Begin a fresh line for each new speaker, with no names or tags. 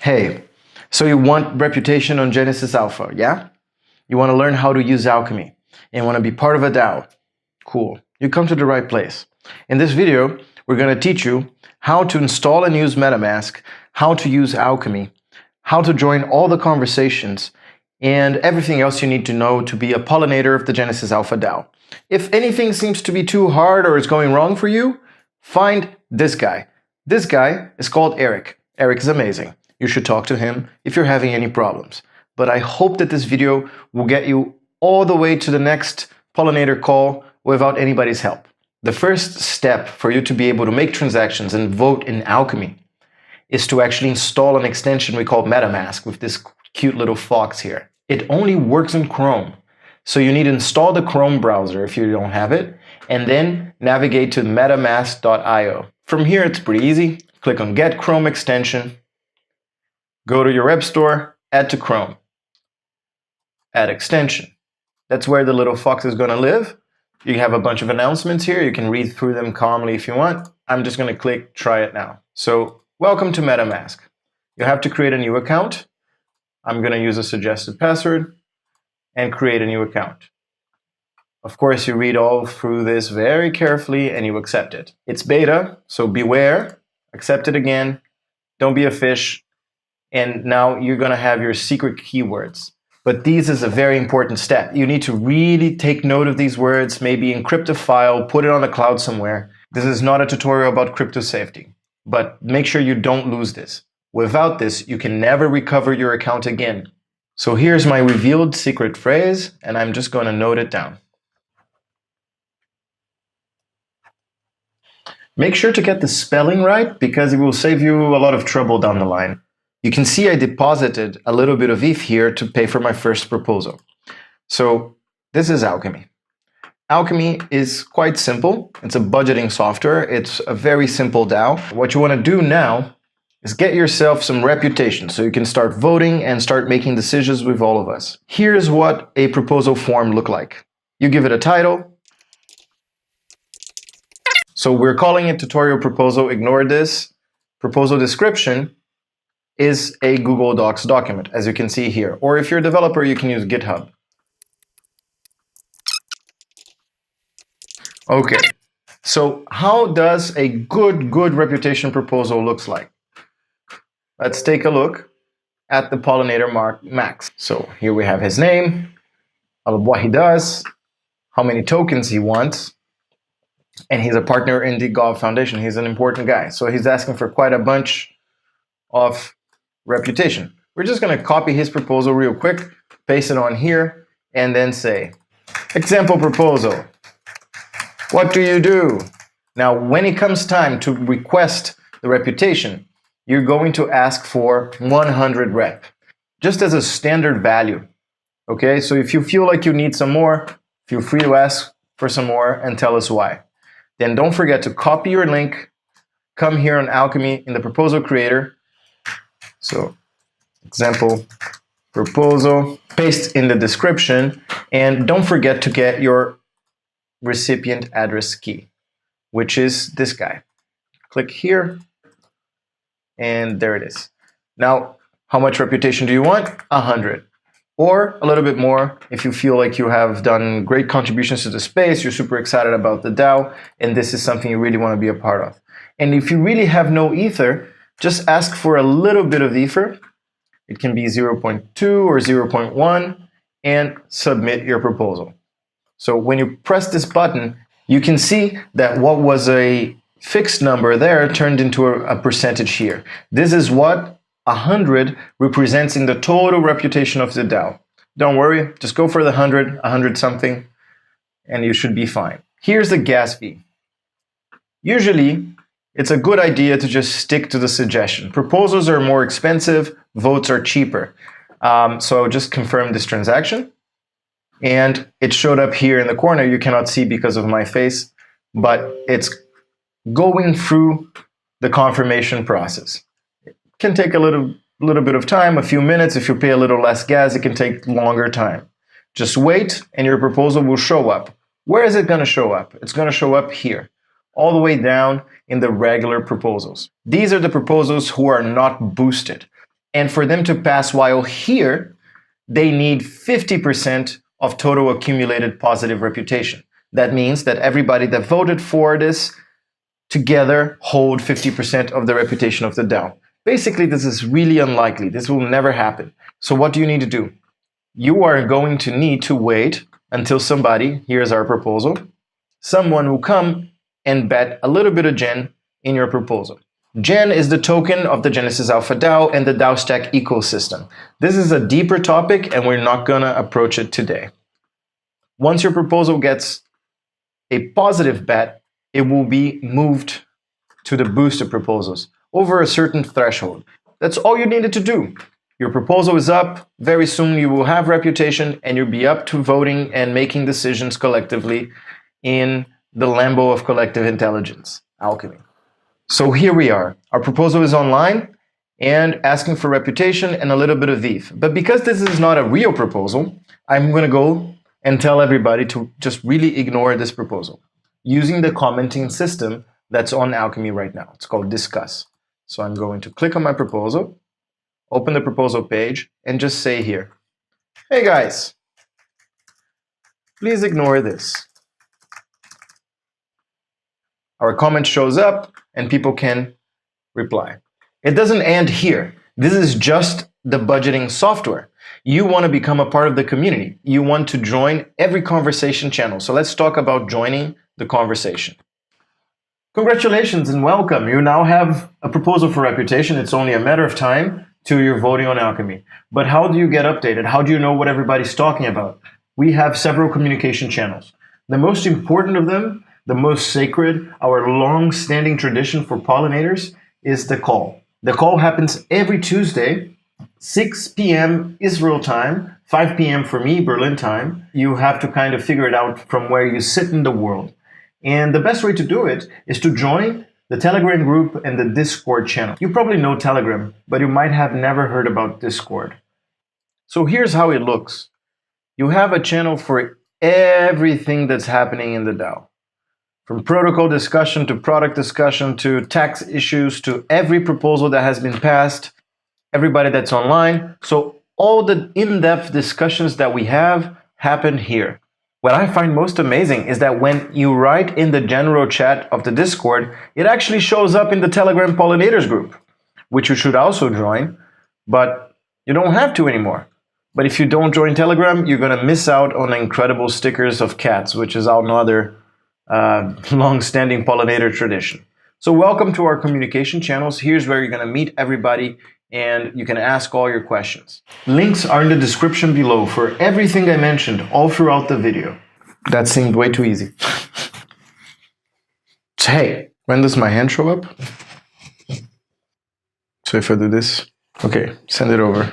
Hey, so you want reputation on Genesis Alpha, yeah? You want to learn how to use Alchemy and want to be part of a DAO. Cool. You come to the right place. In this video, we're going to teach you how to install and use MetaMask, how to use Alchemy, how to join all the conversations, and everything else you need to know to be a pollinator of the Genesis Alpha DAO. If anything seems to be too hard or is going wrong for you, find this guy. This guy is called Eric. Eric is amazing. You should talk to him if you're having any problems. But I hope that this video will get you all the way to the next pollinator call without anybody's help. The first step for you to be able to make transactions and vote in Alchemy is to actually install an extension we call MetaMask with this cute little fox here. It only works in Chrome. So you need to install the Chrome browser if you don't have it, and then navigate to metamask.io. From here, it's pretty easy. Click on Get Chrome Extension, go to your web store, add to Chrome, add extension. That's where the little fox is going to live. You have a bunch of announcements here. You can read through them calmly if you want. I'm just going to click Try It Now. So welcome to MetaMask. You have to create a new account. I'm going to use a suggested password and create a new account. Of course, you read all through this very carefully and you accept it. It's beta, so beware, accept it again, don't be a fish, and now you're going to have your secret keywords. But these is a very important step. You need to really take note of these words, maybe encrypt a file, put it on the cloud somewhere. This is not a tutorial about crypto safety, but make sure you don't lose this. Without this, you can never recover your account again. So here's my revealed secret phrase, and I'm just going to note it down. Make sure to get the spelling right, because it will save you a lot of trouble down the line. You can see I deposited a little bit of ETH here to pay for my first proposal. So this is Alchemy. Alchemy is quite simple. It's a budgeting software. It's a very simple DAO. What you want to do now is get yourself some reputation so you can start voting and start making decisions with all of us. Here's what a proposal form looks like. You give it a title. So we're calling it tutorial proposal. Ignore this. Proposal description is a Google Docs document, as you can see here. Or if you're a developer, you can use GitHub. Okay, so how does a good reputation proposal looks like? Let's take a look at the Pollinator Max. So here we have his name, what he does, how many tokens he wants, and he's a partner in the Gov Foundation. He's an important guy. So he's asking for quite a bunch of reputation. We're just going to copy his proposal real quick, paste it on here, and then say, example proposal. What do you do? Now, when it comes time to request the reputation, you're going to ask for 100 rep, just as a standard value. Okay, so if you feel like you need some more, feel free to ask for some more and tell us why. Then don't forget to copy your link, come here on Alchemy in the proposal creator. So example proposal, paste in the description, and don't forget to get your recipient address key, which is this guy. Click here, and there it is. Now, how much reputation do you want? 100. Or a little bit more if you feel like you have done great contributions to the space, you're super excited about the DAO, and this is something you really want to be a part of. And if you really have no Ether, just ask for a little bit of Ether. It can be 0.2 or 0.1, and submit your proposal. So when you press this button, you can see that what was a fixed number there turned into a percentage here. This is what 100 represents in the total reputation of the DAO. Don't worry, just go for the 100 something, and you should be fine. Here's the gas fee. Usually, it's a good idea to just stick to the suggestion. Proposals are more expensive, votes are cheaper. So just confirm this transaction. And it showed up here in the corner. You cannot see because of my face, but it's going through the confirmation process. It can take a little bit of time, a few minutes. If you pay a little less gas, it can take longer time. Just wait and your proposal will show up. Where is it going to show up? It's going to show up here, all the way down in the regular proposals. These are the proposals who are not boosted. And for them to pass while here, they need 50% of total accumulated positive reputation. That means that everybody that voted for this together hold 50% of the reputation of the DAO. Basically, this is really unlikely. This will never happen. So what do you need to do? You are going to need to wait until somebody, here's our proposal, someone will come and bet a little bit of Gen in your proposal. Gen is the token of the Genesis Alpha DAO and the DAOstack ecosystem. This is a deeper topic and we're not going to approach it today. Once your proposal gets a positive bet, it will be moved to the booster proposals over a certain threshold. That's all you needed to do. Your proposal is up. Very soon you will have reputation and you'll be up to voting and making decisions collectively in the Lambo of collective intelligence, Alchemy. So here we are. Our proposal is online and asking for reputation and a little bit of ETH. But because this is not a real proposal, I'm going to go and tell everybody to just really ignore this proposal using the commenting system that's on Alchemy right now. It's called Discuss. So I'm going to click on my proposal, open the proposal page, and just say here, hey guys, please ignore this. Our comment shows up and people can reply. It doesn't end here. This is just the budgeting software. You want to become a part of the community. You want to join every conversation channel. So let's talk about joining the conversation. Congratulations and welcome. You now have a proposal for reputation. It's only a matter of time till you're voting on Alchemy. But how do you get updated? How do you know what everybody's talking about? We have several communication channels. The most important of them, the most sacred, our long-standing tradition for pollinators is the call. The call happens every Tuesday, 6 p.m. Israel time, 5 p.m. for me, Berlin time. You have to kind of figure it out from where you sit in the world. And the best way to do it is to join the Telegram group and the Discord channel. You probably know Telegram, but you might have never heard about Discord. So here's how it looks. You have a channel for everything that's happening in the DAO. From protocol discussion to product discussion to tax issues to every proposal that has been passed, everybody that's online. So all the in-depth discussions that we have happen here. What I find most amazing is that when you write in the general chat of the Discord, it actually shows up in the Telegram Pollinators group, which you should also join, but you don't have to anymore. But if you don't join Telegram, you're going to miss out on incredible stickers of cats, which is another long-standing pollinator tradition. So welcome to our communication channels. Here's where you're going to meet everybody and you can ask all your questions. Links are in the description below for everything I mentioned all throughout the video. That seemed way too easy. Hey, when does my hand show up? So if I do this, okay, send it over.